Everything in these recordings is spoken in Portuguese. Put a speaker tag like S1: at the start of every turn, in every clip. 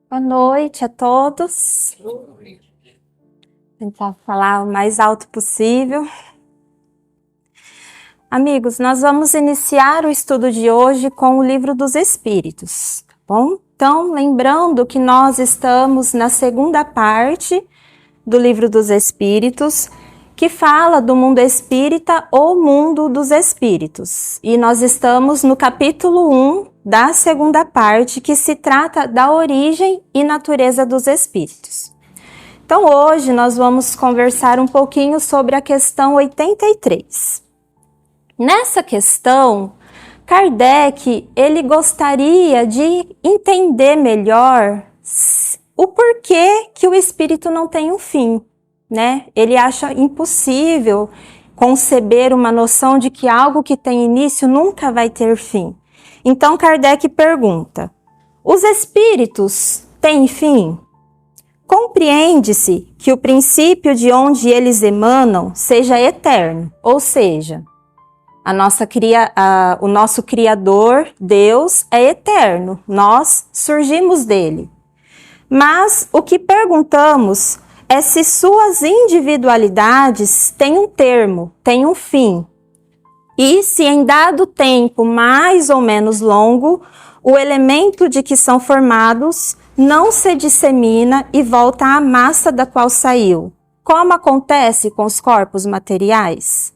S1: Boa noite a todos. Tentar falar o mais alto possível. Amigos, nós vamos iniciar o estudo de hoje com o Livro dos Espíritos, tá bom? Então, lembrando que nós estamos na segunda parte do Livro dos Espíritos, que fala do mundo espírita ou mundo dos espíritos. E nós estamos no capítulo 1 da segunda parte, que se trata da origem e natureza dos espíritos. Então, hoje nós vamos conversar um pouquinho sobre a questão 83. Nessa questão, Kardec, ele gostaria de entender melhor o porquê que o espírito não tem um fim, né? Ele acha impossível conceber uma noção de que algo que tem início nunca vai ter fim. Então, Kardec pergunta: os espíritos têm fim? Compreende-se que o princípio de onde eles emanam seja eterno, ou seja, o nosso Criador, Deus, é eterno, nós surgimos dele. Mas o que perguntamos é se suas individualidades têm um termo, têm um fim, e se em dado tempo mais ou menos longo, o elemento de que são formados não se dissemina e volta à massa da qual saiu, como acontece com os corpos materiais.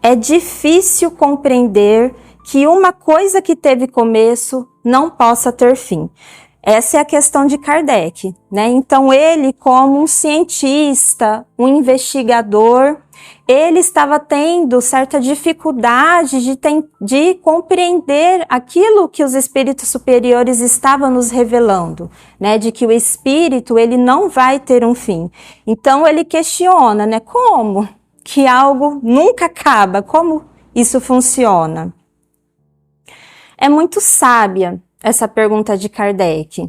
S1: É difícil compreender que uma coisa que teve começo não possa ter fim. Essa é a questão de Kardec, né? Então ele, como um cientista, um investigador, ele estava tendo certa dificuldade de compreender aquilo que os espíritos superiores estavam nos revelando, né? De que o espírito, ele não vai ter um fim. Então ele questiona, né? Como que algo nunca acaba? Como isso funciona? É muito sábia essa pergunta de Kardec.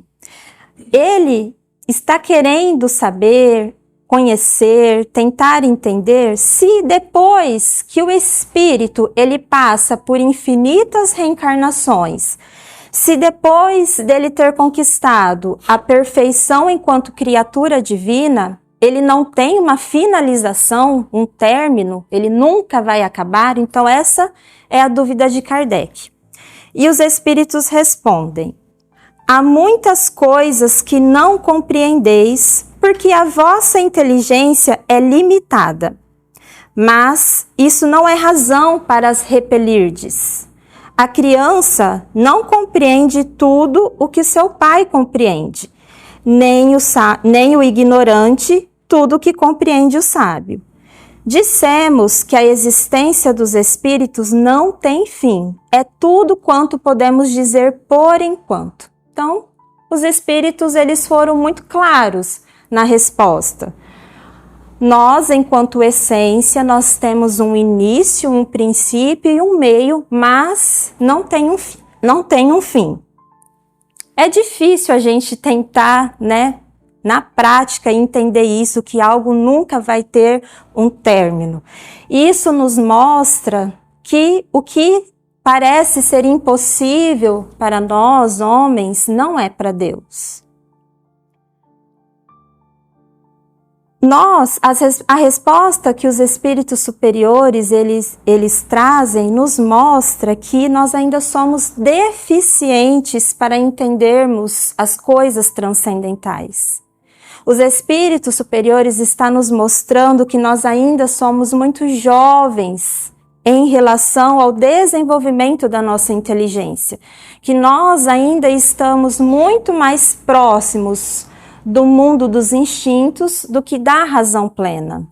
S1: Ele está querendo saber, conhecer, tentar entender se depois que o espírito ele passa por infinitas reencarnações, se depois dele ter conquistado a perfeição enquanto criatura divina, ele não tem uma finalização, um término, ele nunca vai acabar. Então essa é a dúvida de Kardec. E os espíritos respondem: há muitas coisas que não compreendeis, porque a vossa inteligência é limitada. Mas isso não é razão para as repelirdes. A criança não compreende tudo o que seu pai compreende, nem o ignorante tudo o que compreende o sábio. Dissemos que a existência dos espíritos não tem fim, é tudo quanto podemos dizer por enquanto. Então, os espíritos eles foram muito claros na resposta. Nós, enquanto essência, nós temos um início, um princípio e um meio, mas não tem um fim. É difícil a gente tentar, né, na prática, entender isso, que algo nunca vai ter um término. Isso nos mostra que o que parece ser impossível para nós, homens, não é para Deus. A resposta que os espíritos superiores eles trazem nos mostra que nós ainda somos deficientes para entendermos as coisas transcendentais. Os espíritos superiores estão nos mostrando que nós ainda somos muito jovens em relação ao desenvolvimento da nossa inteligência, que nós ainda estamos muito mais próximos do mundo dos instintos do que da razão plena.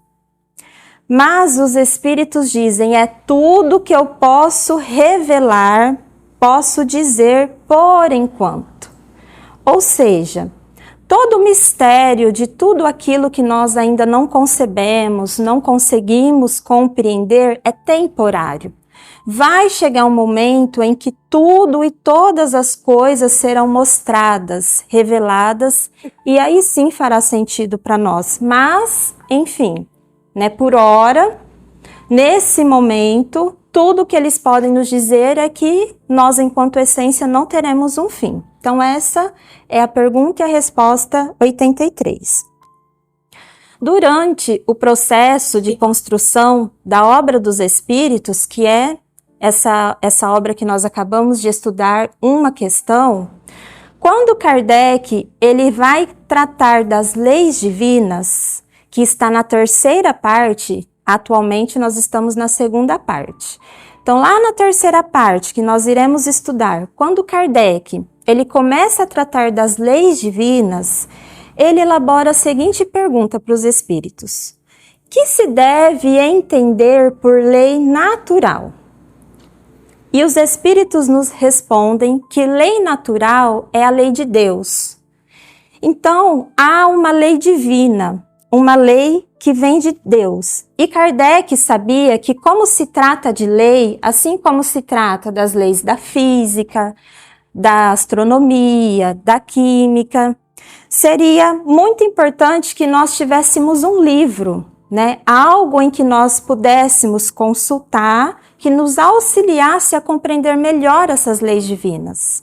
S1: Mas os espíritos dizem: é tudo que eu posso revelar, posso dizer por enquanto. Ou seja, todo o mistério de tudo aquilo que nós ainda não concebemos, não conseguimos compreender, é temporário. Vai chegar um momento em que tudo e todas as coisas serão mostradas, reveladas, e aí sim fará sentido para nós. Mas, enfim, né, por hora, nesse momento, tudo que eles podem nos dizer é que nós, enquanto essência, não teremos um fim. Então, essa é a pergunta e a resposta 83. Durante o processo de construção da obra dos Espíritos, que é essa obra que nós acabamos de estudar, uma questão, quando Kardec ele vai tratar das leis divinas, que está na terceira parte, atualmente nós estamos na segunda parte. Então, lá na terceira parte, que nós iremos estudar, quando Kardec ele começa a tratar das leis divinas, ele elabora a seguinte pergunta para os espíritos: que se deve entender por lei natural? E os espíritos nos respondem que lei natural é a lei de Deus. Então, há uma lei divina, uma lei que vem de Deus. E Kardec sabia que, como se trata de lei, assim como se trata das leis da física, da astronomia, da química, seria muito importante que nós tivéssemos um livro, né? Algo em que nós pudéssemos consultar, que nos auxiliasse a compreender melhor essas leis divinas.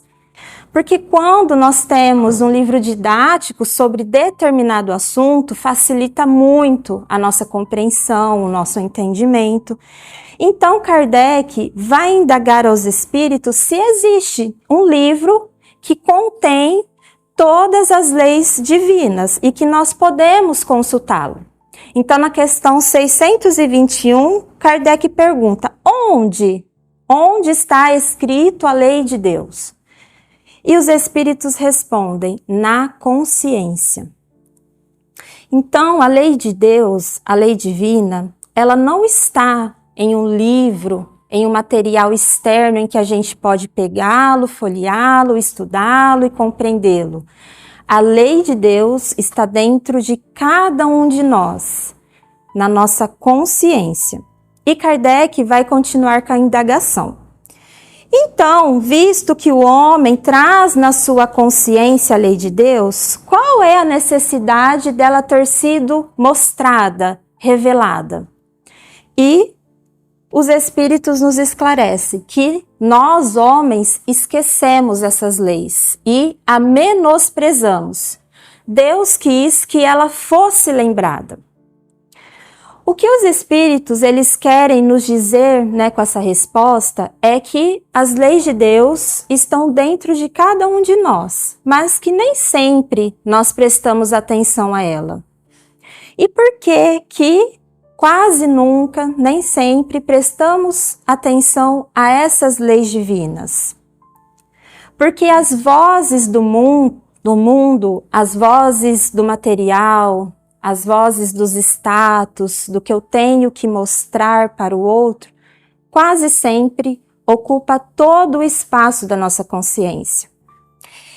S1: Porque quando nós temos um livro didático sobre determinado assunto, facilita muito a nossa compreensão, o nosso entendimento. Então, Kardec vai indagar aos espíritos se existe um livro que contém todas as leis divinas e que nós podemos consultá-lo. Então, na questão 621, Kardec pergunta: onde? Onde está escrito a lei de Deus? E os espíritos respondem: na consciência. Então, a lei de Deus, a lei divina, ela não está em um livro, em um material externo em que a gente pode pegá-lo, folheá-lo, estudá-lo e compreendê-lo. A lei de Deus está dentro de cada um de nós, na nossa consciência. E Kardec vai continuar com a indagação. Então, visto que o homem traz na sua consciência a lei de Deus, qual é a necessidade dela ter sido mostrada, revelada? E os espíritos nos esclarecem que nós, homens, esquecemos essas leis e a menosprezamos. Deus quis que ela fosse lembrada. O que os espíritos eles querem nos dizer, né, com essa resposta é que as leis de Deus estão dentro de cada um de nós, mas que nem sempre nós prestamos atenção a ela. E por que quase nunca, nem sempre, prestamos atenção a essas leis divinas? Porque as vozes do mundo, as vozes do material, as vozes dos status, do que eu tenho que mostrar para o outro, quase sempre ocupa todo o espaço da nossa consciência.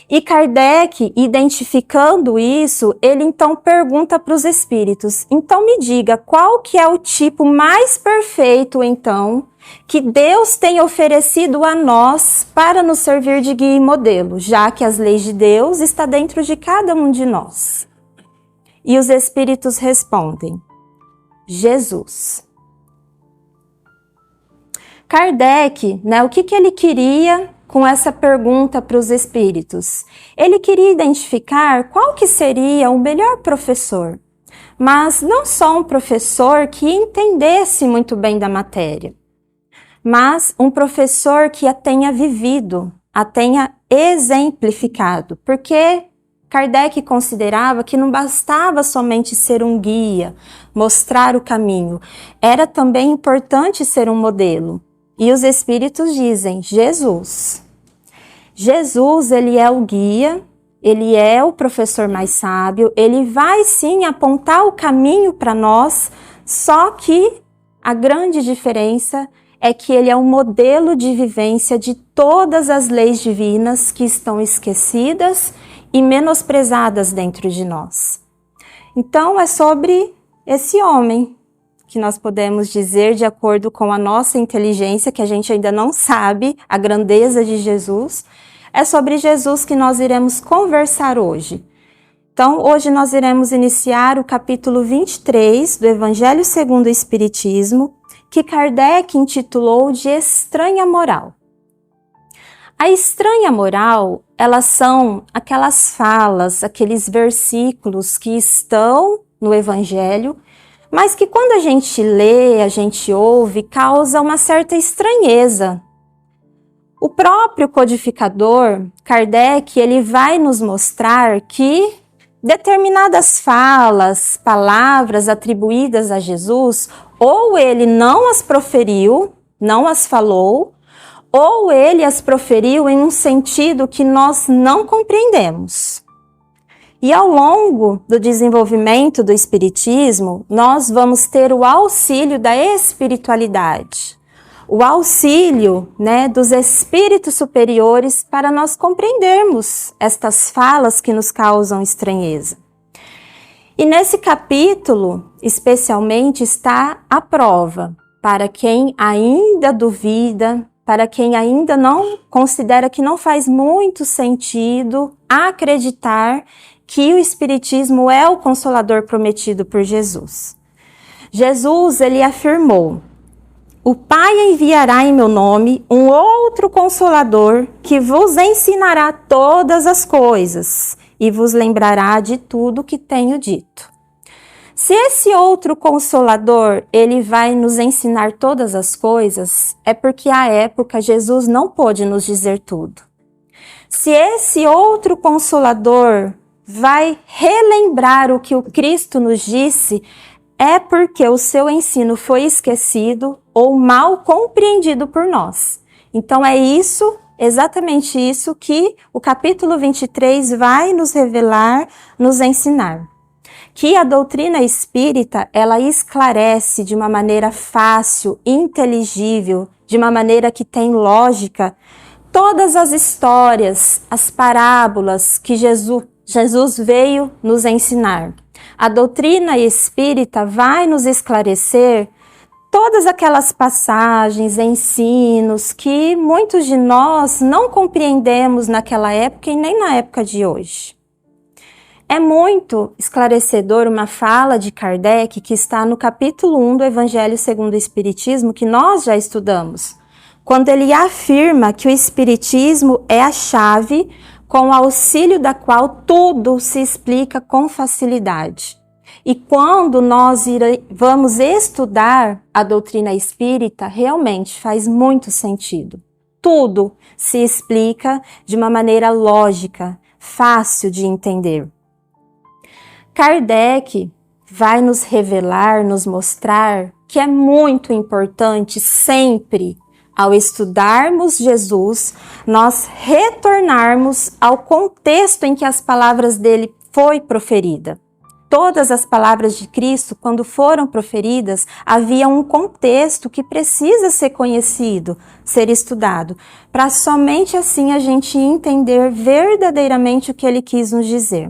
S1: E Kardec, identificando isso, ele então pergunta para os espíritos: então me diga, qual que é o tipo mais perfeito, então, que Deus tem oferecido a nós para nos servir de guia e modelo, já que as leis de Deus estão dentro de cada um de nós? E os espíritos respondem: Jesus. Kardec, né, o que ele queria com essa pergunta para os espíritos? Ele queria identificar qual que seria o melhor professor, mas não só um professor que entendesse muito bem da matéria, mas um professor que a tenha vivido, a tenha exemplificado, porque Kardec considerava que não bastava somente ser um guia, mostrar o caminho, era também importante ser um modelo. E os espíritos dizem: Jesus. Jesus, ele é o guia, ele é o professor mais sábio, ele vai sim apontar o caminho para nós, só que a grande diferença é que ele é um modelo de vivência de todas as leis divinas que estão esquecidas e menosprezadas dentro de nós. Então, é sobre esse homem que nós podemos dizer, de acordo com a nossa inteligência, que a gente ainda não sabe a grandeza de Jesus, é sobre Jesus que nós iremos conversar hoje. Então, hoje nós iremos iniciar o capítulo 23 do Evangelho segundo o Espiritismo, que Kardec intitulou de estranha moral. A estranha moral, elas são aquelas falas, aqueles versículos que estão no Evangelho, mas que quando a gente lê, a gente ouve, causa uma certa estranheza. O próprio codificador, Kardec, ele vai nos mostrar que determinadas falas, palavras atribuídas a Jesus, ou ele não as proferiu, não as falou, ou ele as proferiu em um sentido que nós não compreendemos. E ao longo do desenvolvimento do Espiritismo, nós vamos ter o auxílio da espiritualidade, o auxílio, dos espíritos superiores para nós compreendermos estas falas que nos causam estranheza. E nesse capítulo, especialmente, está a prova para quem ainda duvida, para quem ainda não considera que não faz muito sentido acreditar que o Espiritismo é o Consolador prometido por Jesus. Jesus, ele afirmou: o Pai enviará em meu nome um outro Consolador que vos ensinará todas as coisas e vos lembrará de tudo que tenho dito. Se esse outro Consolador, ele vai nos ensinar todas as coisas, é porque à época Jesus não pôde nos dizer tudo. Se esse outro Consolador vai relembrar o que o Cristo nos disse, é porque o seu ensino foi esquecido ou mal compreendido por nós. Então é isso, exatamente isso que o capítulo 23 vai nos revelar, nos ensinar. Que a doutrina espírita, ela esclarece de uma maneira fácil, inteligível, de uma maneira que tem lógica, todas as histórias, as parábolas que Jesus veio nos ensinar. A doutrina espírita vai nos esclarecer todas aquelas passagens, ensinos que muitos de nós não compreendemos naquela época e nem na época de hoje. É muito esclarecedor uma fala de Kardec que está no capítulo 1 do Evangelho segundo o Espiritismo, que nós já estudamos, quando ele afirma que o Espiritismo é a chave com o auxílio da qual tudo se explica com facilidade. E quando nós vamos estudar a doutrina espírita, realmente faz muito sentido. Tudo se explica de uma maneira lógica, fácil de entender. Kardec vai nos revelar, nos mostrar que é muito importante sempre, ao estudarmos Jesus, nós retornarmos ao contexto em que as palavras dele foi proferida. Todas as palavras de Cristo, quando foram proferidas, havia um contexto que precisa ser conhecido, ser estudado, para somente assim a gente entender verdadeiramente o que ele quis nos dizer.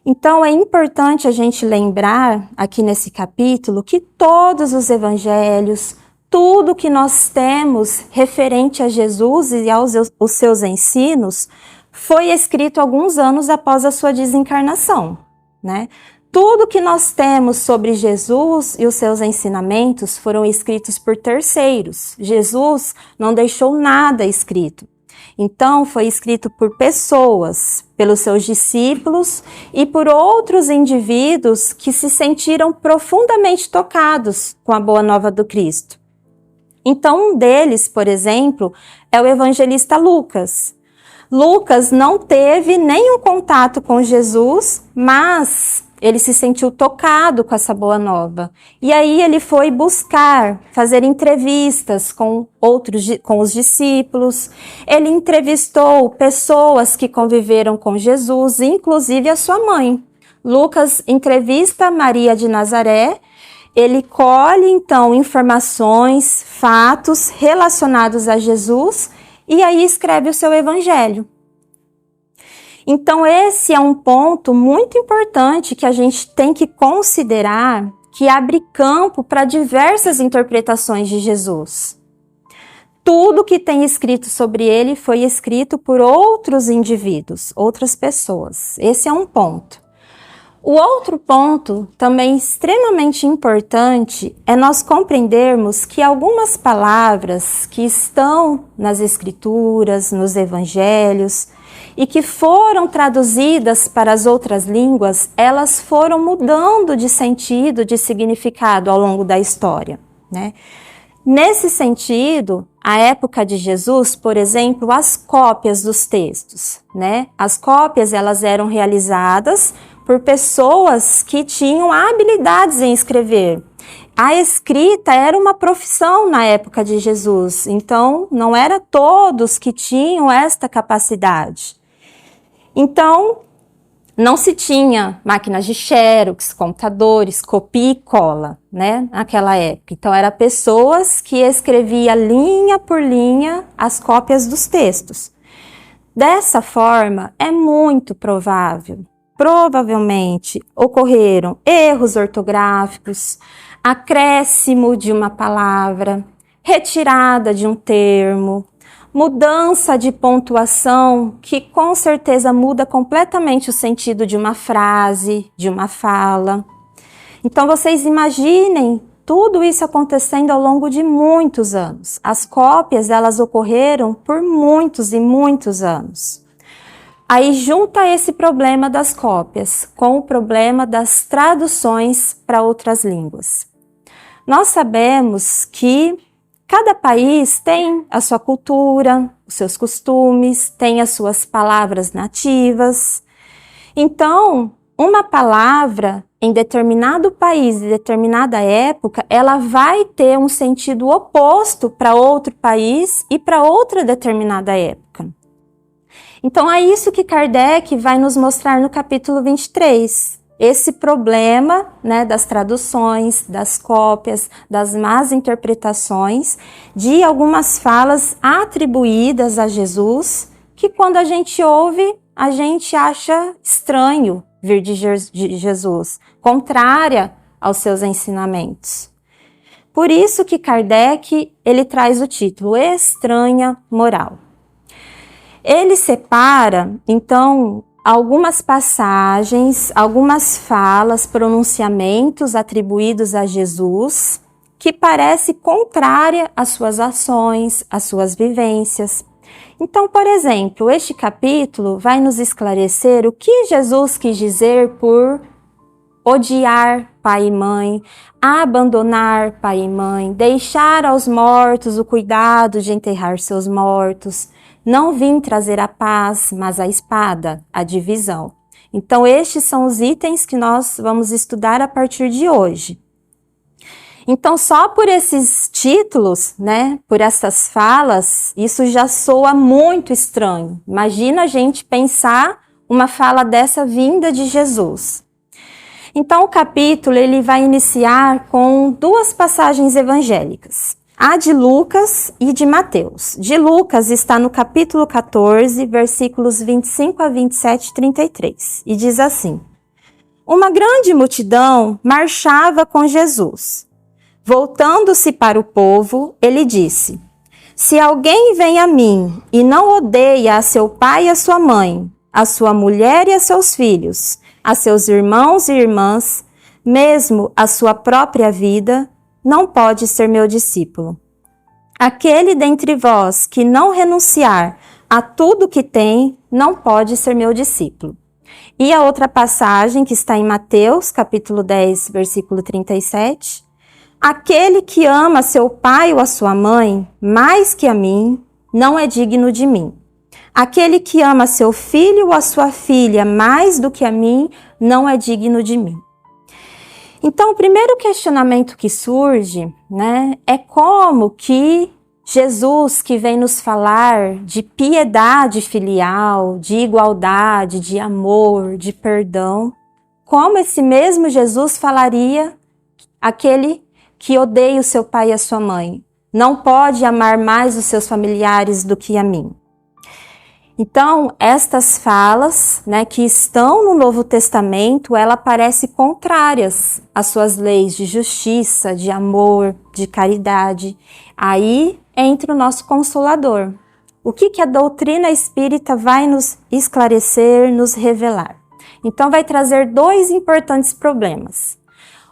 S1: Então, é importante a gente lembrar aqui nesse capítulo que todos os evangelhos, tudo que nós temos referente a Jesus e aos seus ensinos, foi escrito alguns anos após a sua desencarnação, Tudo que nós temos sobre Jesus e os seus ensinamentos foram escritos por terceiros. Jesus não deixou nada escrito. Então, foi escrito por pessoas, pelos seus discípulos e por outros indivíduos que se sentiram profundamente tocados com a boa nova do Cristo. Então, um deles, por exemplo, é o evangelista Lucas. Lucas não teve nenhum contato com Jesus, mas ele se sentiu tocado com essa boa nova. E aí ele foi buscar, fazer entrevistas com os discípulos. Ele entrevistou pessoas que conviveram com Jesus, inclusive a sua mãe. Lucas entrevista Maria de Nazaré. Ele colhe, então, informações, fatos relacionados a Jesus e aí escreve o seu evangelho. Então, esse é um ponto muito importante que a gente tem que considerar, que abre campo para diversas interpretações de Jesus. Tudo que tem escrito sobre ele foi escrito por outros indivíduos, outras pessoas. Esse é um ponto. O outro ponto, também extremamente importante, é nós compreendermos que algumas palavras que estão nas Escrituras, nos Evangelhos, e que foram traduzidas para as outras línguas, elas foram mudando de sentido, de significado ao longo da história, né? Nesse sentido, a época de Jesus, por exemplo, as cópias dos textos, né? As cópias, elas eram realizadas por pessoas que tinham habilidades em escrever. A escrita era uma profissão na época de Jesus, então não era todos que tinham esta capacidade. Então, não se tinha máquinas de xerox, computadores, copia e cola, né, naquela época. Então, eram pessoas que escreviam linha por linha as cópias dos textos. Dessa forma, é muito provável, provavelmente, ocorreram erros ortográficos, acréscimo de uma palavra, retirada de um termo, mudança de pontuação, que com certeza muda completamente o sentido de uma frase, de uma fala. Então, vocês imaginem tudo isso acontecendo ao longo de muitos anos. As cópias, elas ocorreram por muitos e muitos anos. Aí junta esse problema das cópias com o problema das traduções para outras línguas. Nós sabemos que cada país tem a sua cultura, os seus costumes, tem as suas palavras nativas. Então, uma palavra em determinado país, em determinada época, ela vai ter um sentido oposto para outro país e para outra determinada época. Então, é isso que Kardec vai nos mostrar no capítulo 23. Esse problema, né, das traduções, das cópias, das más interpretações de algumas falas atribuídas a Jesus, que quando a gente ouve, a gente acha estranho vir de Jesus, contrária aos seus ensinamentos. Por isso que Kardec, ele traz o título Estranha Moral. Ele separa, então, algumas passagens, algumas falas, pronunciamentos atribuídos a Jesus, que parece contrária às suas ações, às suas vivências. Então, por exemplo, este capítulo vai nos esclarecer o que Jesus quis dizer por odiar pai e mãe, abandonar pai e mãe, deixar aos mortos o cuidado de enterrar seus mortos, não vim trazer a paz, mas a espada, a divisão. Então, estes são os itens que nós vamos estudar a partir de hoje. Então, só por esses títulos, né, por essas falas, isso já soa muito estranho. Imagina a gente pensar uma fala dessa vinda de Jesus. Então, o capítulo ele vai iniciar com duas passagens evangélicas. A de Lucas e de Mateus. De Lucas está no capítulo 14, versículos 25 a 27 e 33. E diz assim: Uma grande multidão marchava com Jesus. Voltando-se para o povo, ele disse: Se alguém vem a mim e não odeia a seu pai e a sua mãe, a sua mulher e a seus filhos, a seus irmãos e irmãs, mesmo a sua própria vida, não pode ser meu discípulo. Aquele dentre vós que não renunciar a tudo que tem, não pode ser meu discípulo. E a outra passagem que está em Mateus, capítulo 10, versículo 37. Aquele que ama seu pai ou a sua mãe mais que a mim, não é digno de mim. Aquele que ama seu filho ou a sua filha mais do que a mim, não é digno de mim. Então, o primeiro questionamento que surge, né, é como que Jesus, que vem nos falar de piedade filial, de igualdade, de amor, de perdão, como esse mesmo Jesus falaria aquele que odeia o seu pai e a sua mãe, não pode amar mais os seus familiares do que a mim. Então, estas falas, né, que estão no Novo Testamento, ela parecem contrárias às suas leis de justiça, de amor, de caridade. Aí entra o nosso Consolador. O que a doutrina espírita vai nos esclarecer, nos revelar? Então vai trazer dois importantes problemas.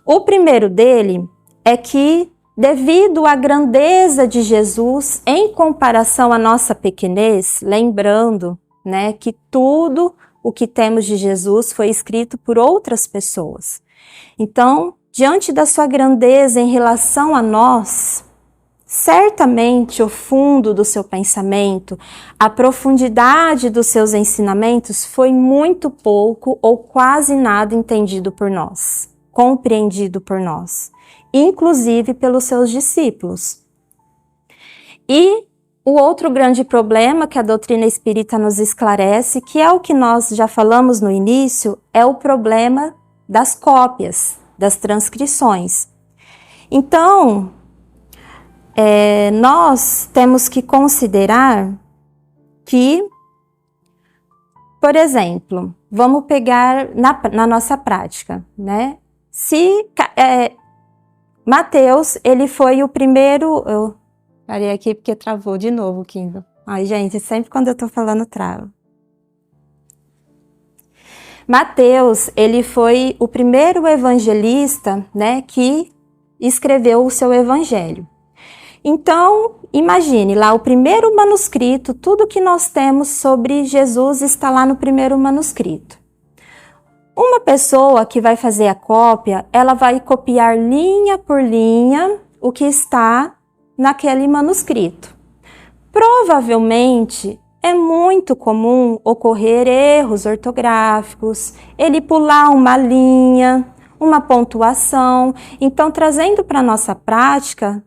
S1: O primeiro dele é que, devido à grandeza de Jesus em comparação à nossa pequenez, lembrando, né, que tudo o que temos de Jesus foi escrito por outras pessoas. Então, diante da sua grandeza em relação a nós, certamente o fundo do seu pensamento, a profundidade dos seus ensinamentos foi muito pouco ou quase nada entendido por nós, compreendido por nós, inclusive pelos seus discípulos. E o outro grande problema que a doutrina espírita nos esclarece, que é o que nós já falamos no início, é o problema das cópias, das transcrições. Então, nós temos que considerar que, por exemplo, vamos pegar na nossa prática, né? Se Mateus, ele foi o primeiro... Eu parei aqui porque travou de novo o Kindle. Ai, gente, sempre quando eu tô falando trava. Mateus, ele foi o primeiro evangelista, né, que escreveu o seu evangelho. Então, imagine lá o primeiro manuscrito, tudo que nós temos sobre Jesus está lá no primeiro manuscrito. Uma pessoa que vai fazer a cópia, ela vai copiar linha por linha o que está naquele manuscrito. Provavelmente, é muito comum ocorrer erros ortográficos, ele pular uma linha, uma pontuação. Então, trazendo para a nossa prática,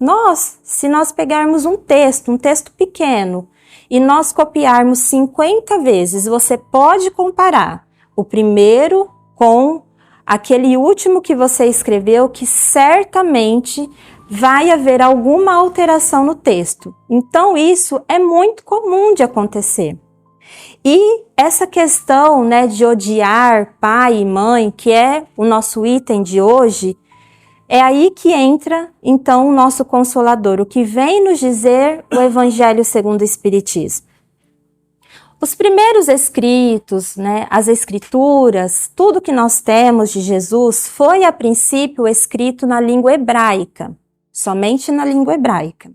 S1: se nós pegarmos um texto pequeno, e nós copiarmos 50 vezes, você pode comparar o primeiro com aquele último que você escreveu, que certamente vai haver alguma alteração no texto. Então, isso é muito comum de acontecer. E essa questão, né, de odiar pai e mãe, que é o nosso item de hoje, é aí que entra, então, o nosso Consolador, o que vem nos dizer o Evangelho segundo o Espiritismo. Os primeiros escritos, né, as escrituras, tudo que nós temos de Jesus foi, a princípio, escrito na língua hebraica, somente na língua hebraica.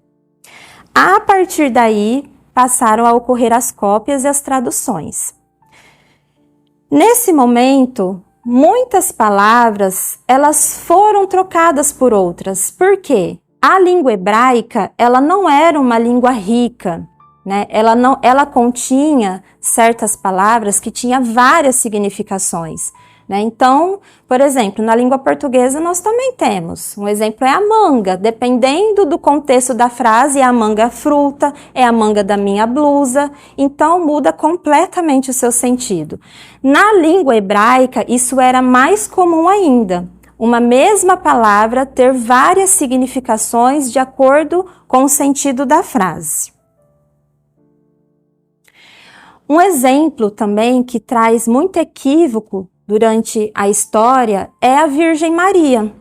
S1: A partir daí, passaram a ocorrer as cópias e as traduções. Nesse momento, muitas palavras, elas foram trocadas por outras. Por quê? A língua hebraica, ela não era uma língua rica, né? Ela continha certas palavras que tinham várias significações, né? Então, por exemplo, na língua portuguesa nós também temos. Um exemplo é a manga. Dependendo do contexto da frase, é a manga fruta, é a manga da minha blusa. Então, muda completamente o seu sentido. Na língua hebraica, isso era mais comum ainda. Uma mesma palavra ter várias significações de acordo com o sentido da frase. Um exemplo também que traz muito equívoco durante a história é a Virgem Maria.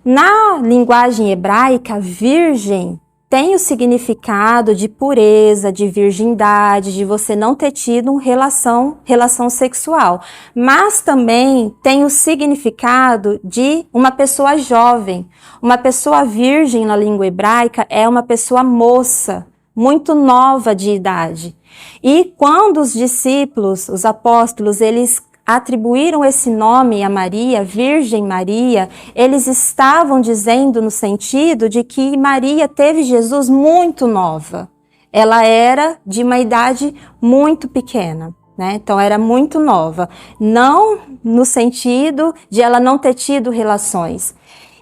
S1: Na linguagem hebraica, virgem tem o significado de pureza, de virgindade, de você não ter tido uma relação sexual. Mas também tem o significado de uma pessoa jovem. Uma pessoa virgem na língua hebraica é uma pessoa moça, muito nova de idade. E quando os discípulos, os apóstolos, eles atribuíram esse nome a Maria, Virgem Maria, eles estavam dizendo no sentido de que Maria teve Jesus muito nova. Ela era de uma idade muito pequena, né? Então era muito nova. Não no sentido de ela não ter tido relações.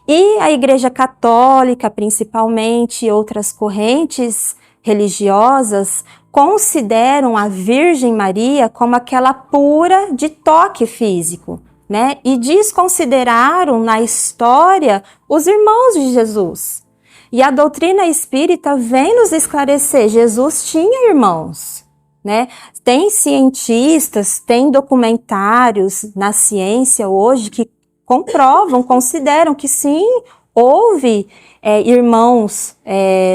S1: E a Igreja Católica, principalmente, e outras correntes religiosas, consideram a Virgem Maria como aquela pura de toque físico, né? E desconsideraram na história os irmãos de Jesus. E a doutrina espírita vem nos esclarecer, Jesus tinha irmãos, né? Tem cientistas, tem documentários na ciência hoje que comprovam, consideram que sim, houve irmãos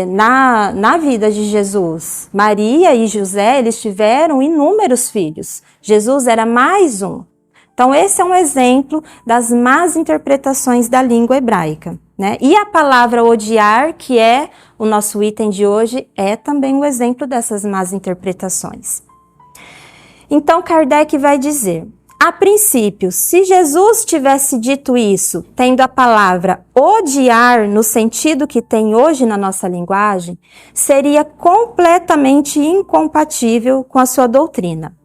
S1: na vida de Jesus. Maria e José, eles tiveram inúmeros filhos. Jesus era mais um. Então, esse é um exemplo das más interpretações da língua hebraica, né? E a palavra odiar, que é o nosso item de hoje, é também um exemplo dessas más interpretações. Então, Kardec vai dizer: a princípio, se Jesus tivesse dito isso, tendo a palavra odiar no sentido que tem hoje na nossa linguagem, seria completamente incompatível com a sua doutrina.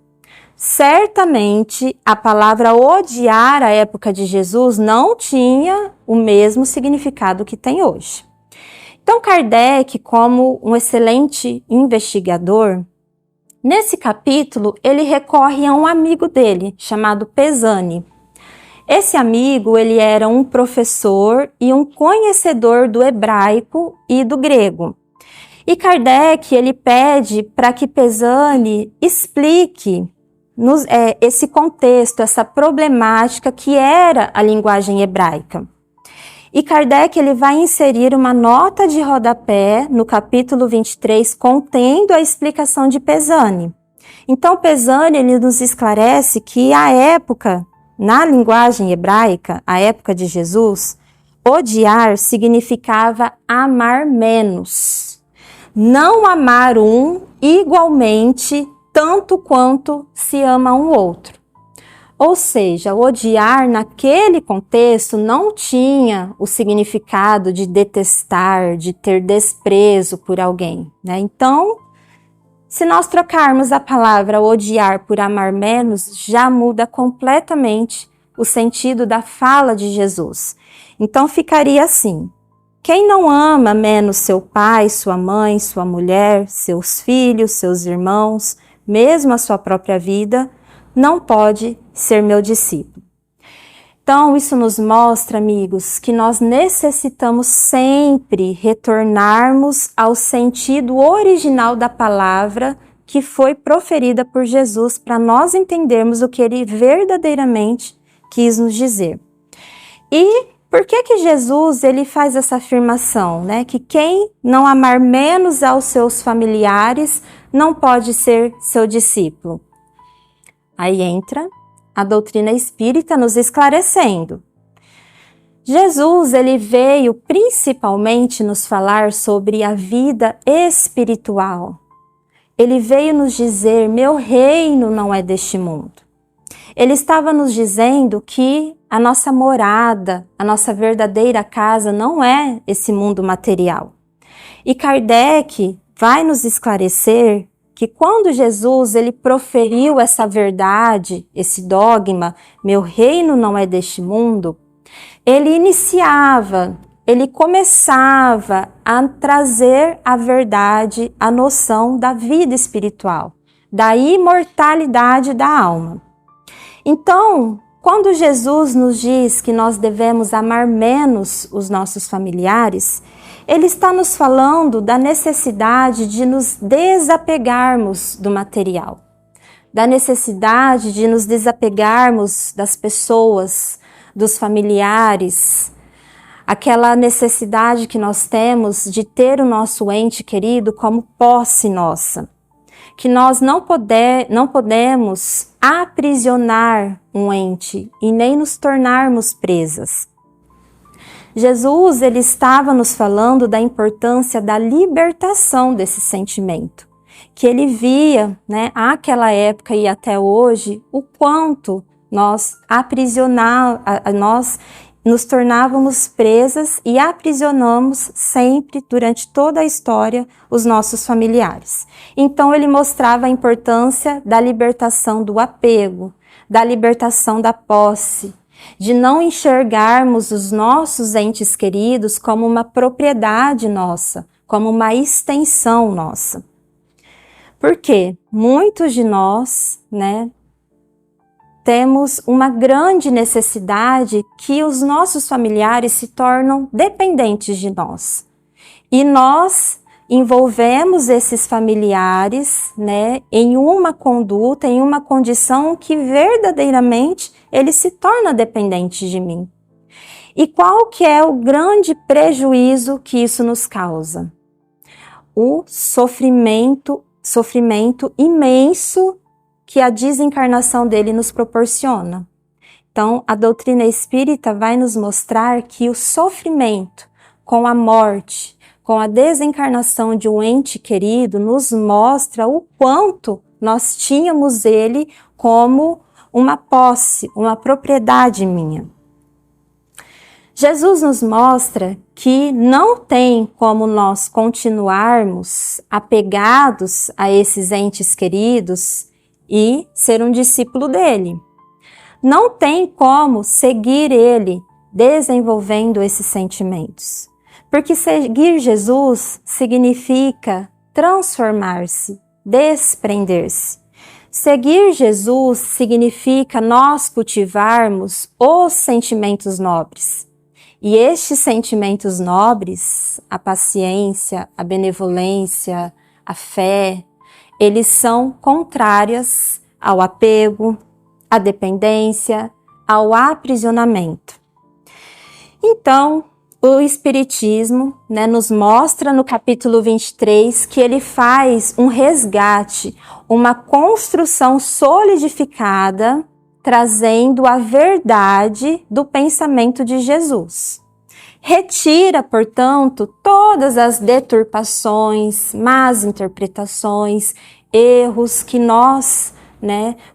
S1: Certamente, a palavra odiar à época de Jesus não tinha o mesmo significado que tem hoje. Então, Kardec, como um excelente investigador, nesse capítulo, ele recorre a um amigo dele, chamado Pesani. Esse amigo, ele era um professor e um conhecedor do hebraico e do grego. E Kardec, ele pede para que Pesani explique esse contexto, essa problemática que era a linguagem hebraica. E Kardec, ele vai inserir uma nota de rodapé no capítulo 23, contendo a explicação de Pesani. Então, Pesani, ele nos esclarece que a época, na linguagem hebraica, a época de Jesus, odiar significava amar menos. Não amar um igualmente tanto quanto se ama um outro. Ou seja, odiar naquele contexto não tinha o significado de detestar, de ter desprezo por alguém, né? Então, se nós trocarmos a palavra odiar por amar menos, já muda completamente o sentido da fala de Jesus. Então, ficaria assim: quem não ama menos seu pai, sua mãe, sua mulher, seus filhos, seus irmãos, mesmo a sua própria vida, não pode ser meu discípulo. Então, isso nos mostra, amigos, que nós necessitamos sempre retornarmos ao sentido original da palavra que foi proferida por Jesus, para nós entendermos o que ele verdadeiramente quis nos dizer. E por que Jesus ele faz essa afirmação, né? Que quem não amar menos aos seus familiares não pode ser seu discípulo. Aí entra a doutrina espírita nos esclarecendo. Jesus, ele veio principalmente nos falar sobre a vida espiritual. Ele veio nos dizer: meu reino não é deste mundo. Ele estava nos dizendo que a nossa morada, a nossa verdadeira casa não é esse mundo material. E Kardec vai nos esclarecer que quando Jesus ele proferiu essa verdade, esse dogma, meu reino não é deste mundo, ele começava a trazer a verdade, a noção da vida espiritual, da imortalidade da alma. Então, quando Jesus nos diz que nós devemos amar menos os nossos familiares, ele está nos falando da necessidade de nos desapegarmos do material, da necessidade de nos desapegarmos das pessoas, dos familiares, aquela necessidade que nós temos de ter o nosso ente querido como posse nossa, que nós não podemos aprisionar um ente e nem nos tornarmos presas. Jesus, ele estava nos falando da importância da libertação desse sentimento, que ele via, né, àquela época e até hoje, o quanto nós nos tornávamos presas e aprisionamos sempre, durante toda a história, os nossos familiares. Então, ele mostrava a importância da libertação do apego, da libertação da posse, de não enxergarmos os nossos entes queridos como uma propriedade nossa, como uma extensão nossa. Porque muitos de nós, né, temos uma grande necessidade que os nossos familiares se tornam dependentes de nós. E nós envolvemos esses familiares, né, em uma conduta, em uma condição que verdadeiramente ele se torna dependente de mim. E qual que é o grande prejuízo que isso nos causa? O sofrimento imenso que a desencarnação dele nos proporciona. Então, a doutrina espírita vai nos mostrar que o sofrimento com a morte, com a desencarnação de um ente querido, nos mostra o quanto nós tínhamos ele como uma posse, uma propriedade minha. Jesus nos mostra que não tem como nós continuarmos apegados a esses entes queridos e ser um discípulo dele. Não tem como seguir ele desenvolvendo esses sentimentos. Porque seguir Jesus significa transformar-se, desprender-se. Seguir Jesus significa nós cultivarmos os sentimentos nobres. E estes sentimentos nobres, a paciência, a benevolência, a fé, eles são contrários ao apego, à dependência, ao aprisionamento. Então, o Espiritismo, nos mostra no capítulo 23 que ele faz um resgate, uma construção solidificada, trazendo a verdade do pensamento de Jesus. Retira, portanto, todas as deturpações, más interpretações, erros que nós,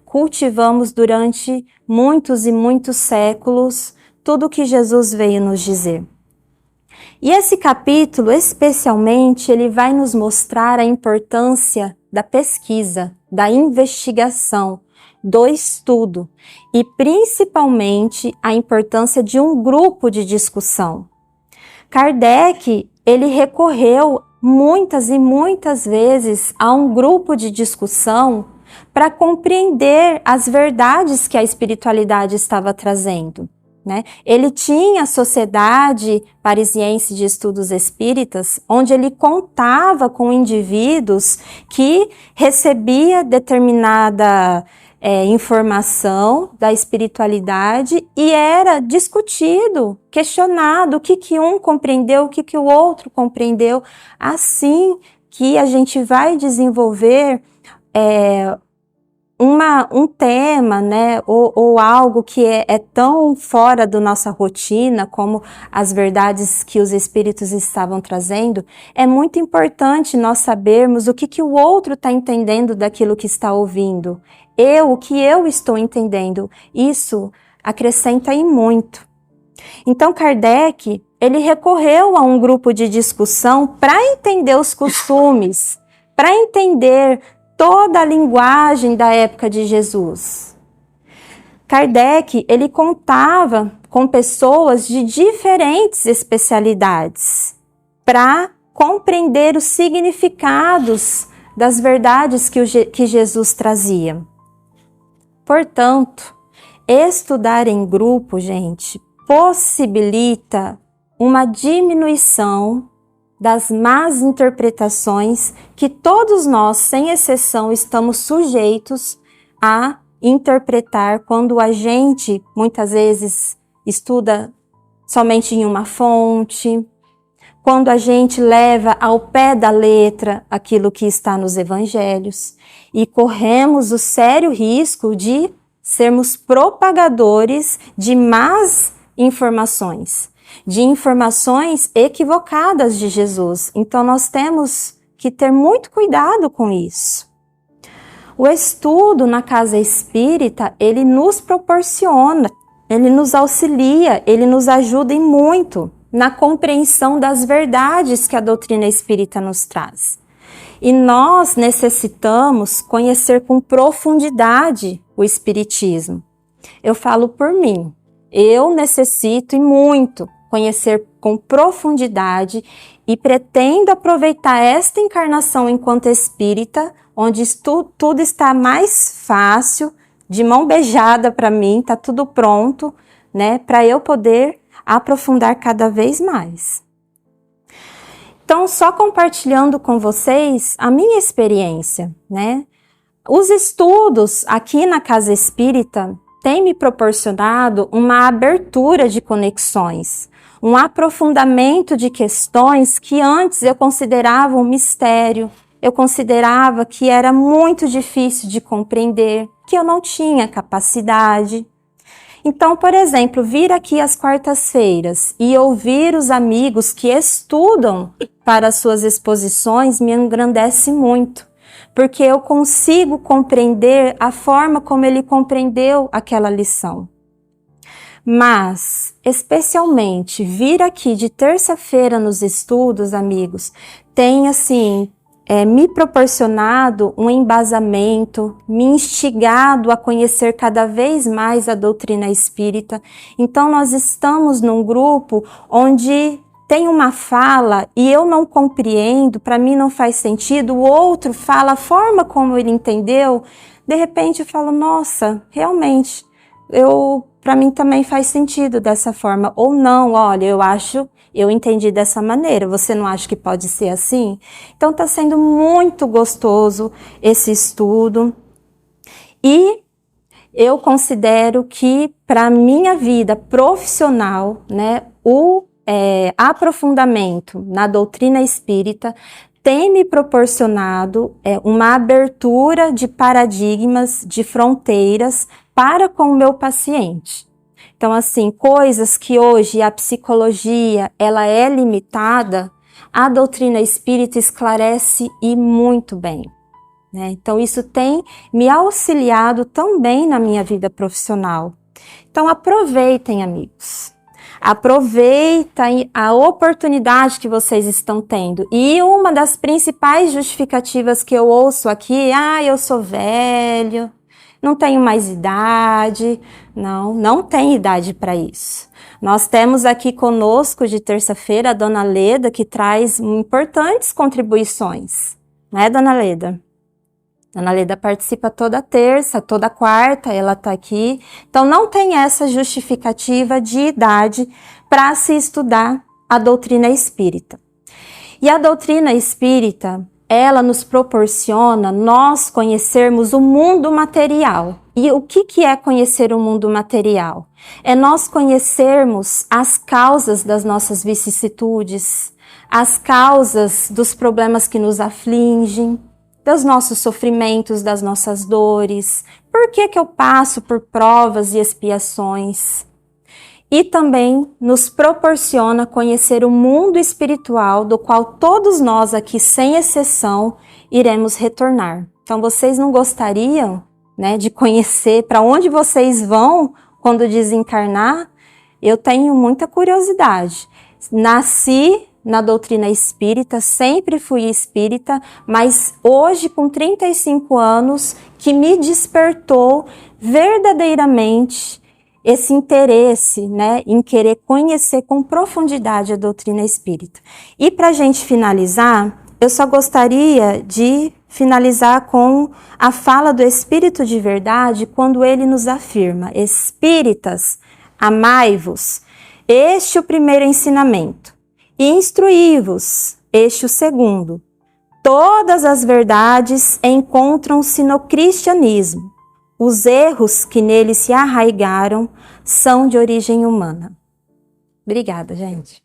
S1: cultivamos durante muitos e muitos séculos, tudo o que Jesus veio nos dizer. E esse capítulo, especialmente, ele vai nos mostrar a importância da pesquisa, da investigação, do estudo e, principalmente, a importância de um grupo de discussão. Kardec, ele recorreu muitas e muitas vezes a um grupo de discussão para compreender as verdades que a espiritualidade estava trazendo. Ele tinha a Sociedade Parisiense de Estudos Espíritas, onde ele contava com indivíduos que recebia determinada informação da espiritualidade e era discutido, questionado o que um compreendeu, o que o outro compreendeu, assim que a gente vai desenvolver um tema, ou algo que é tão fora da nossa rotina, como as verdades que os espíritos estavam trazendo, é muito importante nós sabermos o que o outro está entendendo daquilo que está ouvindo. O que eu estou entendendo, isso acrescenta em muito. Então, Kardec, ele recorreu a um grupo de discussão para entender os costumes, para entender toda a linguagem da época de Jesus. Kardec, ele contava com pessoas de diferentes especialidades para compreender os significados das verdades que Jesus trazia. Portanto, estudar em grupo, gente, possibilita uma diminuição das más interpretações que todos nós, sem exceção, estamos sujeitos a interpretar quando a gente, muitas vezes, estuda somente em uma fonte, quando a gente leva ao pé da letra aquilo que está nos evangelhos e corremos o sério risco de sermos propagadores de más informações, de informações equivocadas de Jesus. Então, nós temos que ter muito cuidado com isso. O estudo na casa espírita, ele nos proporciona, ele nos auxilia, ele nos ajuda em muito na compreensão das verdades que a doutrina espírita nos traz. E nós necessitamos conhecer com profundidade o espiritismo. Eu falo por mim, eu necessito e muito conhecer com profundidade e pretendo aproveitar esta encarnação enquanto espírita, onde tudo está mais fácil, de mão beijada para mim, está tudo pronto, para eu poder aprofundar cada vez mais. Então, só compartilhando com vocês a minha experiência, Os estudos aqui na Casa Espírita têm me proporcionado uma abertura de conexões, um aprofundamento de questões que antes eu considerava um mistério, eu considerava que era muito difícil de compreender, que eu não tinha capacidade. Então, por exemplo, vir aqui às quartas-feiras e ouvir os amigos que estudam para as suas exposições me engrandece muito, porque eu consigo compreender a forma como ele compreendeu aquela lição. Mas, especialmente, vir aqui de terça-feira nos estudos, amigos, tem assim, me proporcionado um embasamento, me instigado a conhecer cada vez mais a doutrina espírita. Então, nós estamos num grupo onde tem uma fala e eu não compreendo, para mim não faz sentido, o outro fala a forma como ele entendeu, de repente eu falo, nossa, realmente, para mim também faz sentido dessa forma, ou não, olha, eu entendi dessa maneira, você não acha que pode ser assim? Então está sendo muito gostoso esse estudo e eu considero que para minha vida profissional, né, o aprofundamento na doutrina espírita tem me proporcionado uma abertura de paradigmas, de fronteiras para com o meu paciente. Então, assim, coisas que hoje a psicologia ela é limitada, a doutrina espírita esclarece e muito bem, né? Então, isso tem me auxiliado também na minha vida profissional. Então, aproveitem, amigos. Aproveitem a oportunidade que vocês estão tendo. E uma das principais justificativas que eu ouço aqui, eu sou velho, não tenho mais idade. Não tem idade para isso. Nós temos aqui conosco de terça-feira a Dona Leda, que traz importantes contribuições, né, Dona Leda? Dona Leda participa toda terça, toda quarta, ela está aqui. Então, não tem essa justificativa de idade para se estudar a doutrina espírita. E a doutrina espírita, ela nos proporciona nós conhecermos o mundo material. E o que é conhecer o mundo material? É nós conhecermos as causas das nossas vicissitudes, as causas dos problemas que nos afligem, dos nossos sofrimentos, das nossas dores, por que eu passo por provas e expiações. E também nos proporciona conhecer o mundo espiritual do qual todos nós aqui, sem exceção, iremos retornar. Então, vocês não gostariam, né, de conhecer para onde vocês vão quando desencarnar? Eu tenho muita curiosidade. Nasci na doutrina espírita, sempre fui espírita, mas hoje, com 35 anos, que me despertou verdadeiramente esse interesse, né, em querer conhecer com profundidade a doutrina espírita. E para a gente finalizar, eu só gostaria de finalizar com a fala do Espírito de Verdade, quando ele nos afirma: Espíritas, amai-vos, este é o primeiro ensinamento, e instruí-vos, este o segundo. Todas as verdades encontram-se no cristianismo. Os erros que nele se arraigaram são de origem humana. Obrigada, gente.